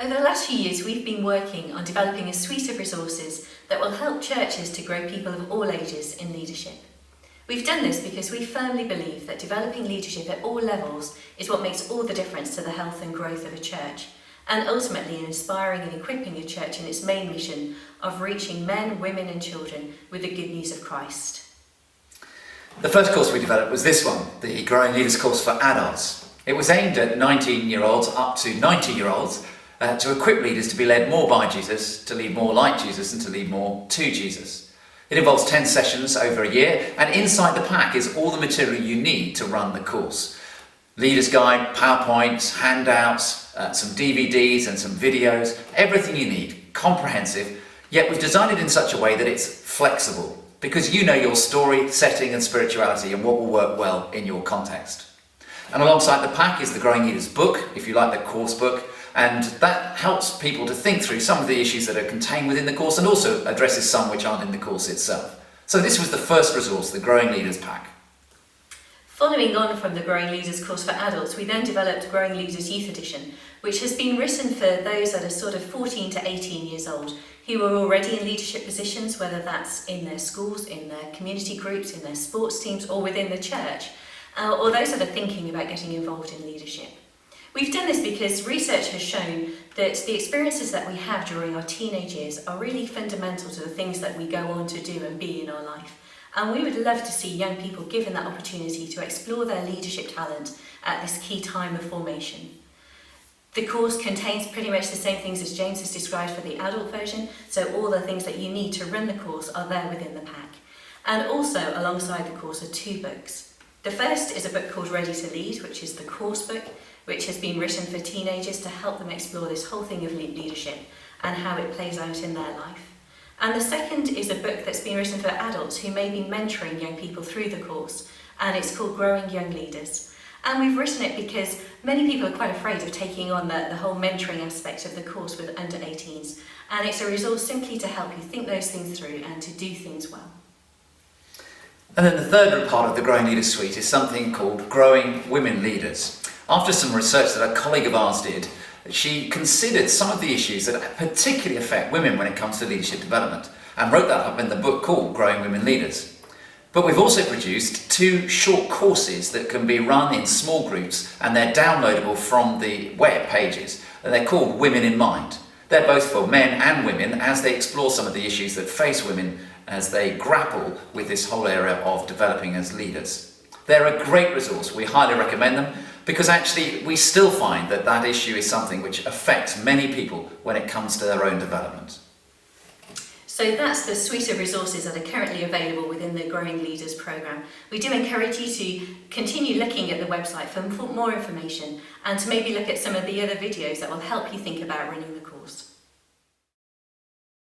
Over the last few years, we've been working on developing a suite of resources that will help churches to grow people of all ages in leadership. We've done this because we firmly believe that developing leadership at all levels is what makes all the difference to the health and growth of a church, and ultimately in inspiring and equipping a church in its main mission of reaching men, women and children with the good news of Christ. The first course we developed was this one, the Growing Leaders course for adults. It was aimed at 19-year-olds up to 90-year-olds to equip leaders to be led more by Jesus, to lead more like Jesus and to lead more to Jesus. It involves 10 sessions over a year, and inside the pack is all the material you need to run the course. Leader's guide, PowerPoints, handouts, some DVDs and some videos, everything you need, comprehensive, yet we've designed it in such a way that it's flexible, because you know your story, setting and spirituality and what will work well in your context. And alongside the pack is the Growing Leaders book, if you like the course book, and that helps people to think through some of the issues that are contained within the course and also addresses some which aren't in the course itself. So this was the first resource, the Growing Leaders pack. Following on from the Growing Leaders course for adults, we then developed Growing Leaders Youth Edition, which has been written for those that are sort of 14 to 18 years old, who are already in leadership positions, whether that's in their schools, in their community groups, in their sports teams, or within the church, or those that are thinking about getting involved in leadership. We've done this because research has shown that the experiences that we have during our teenage years are really fundamental to the things that we go on to do and be in our life. And we would love to see young people given that opportunity to explore their leadership talent at this key time of formation. The course contains pretty much the same things as James has described for the adult version, so all the things that you need to run the course are there within the pack. And also alongside the course are 2 books. The first is a book called Ready to Lead, which is the course book, which has been written for teenagers to help them explore this whole thing of leadership and how it plays out in their life. And the second is a book that's been written for adults who may be mentoring young people through the course, and it's called Growing Young Leaders. And we've written it because many people are quite afraid of taking on the whole mentoring aspect of the course with under 18s, and it's a resource simply to help you think those things through and to do things well. And then the third part of the Growing Leaders suite is something called Growing Women Leaders. After some research that a colleague of ours did, she considered some of the issues that particularly affect women when it comes to leadership development and wrote that up in the book called Growing Women Leaders. But we've also produced 2 short courses that can be run in small groups, and they're downloadable from the web pages. And they're called Women in Mind. They're both for men and women as they explore some of the issues that face women as they grapple with this whole area of developing as leaders. They're a great resource. We highly recommend them, because actually we still find that that issue is something which affects many people when it comes to their own development. So that's the suite of resources that are currently available within the Growing Leaders programme. We do encourage you to continue looking at the website for more information and to maybe look at some of the other videos that will help you think about running the course.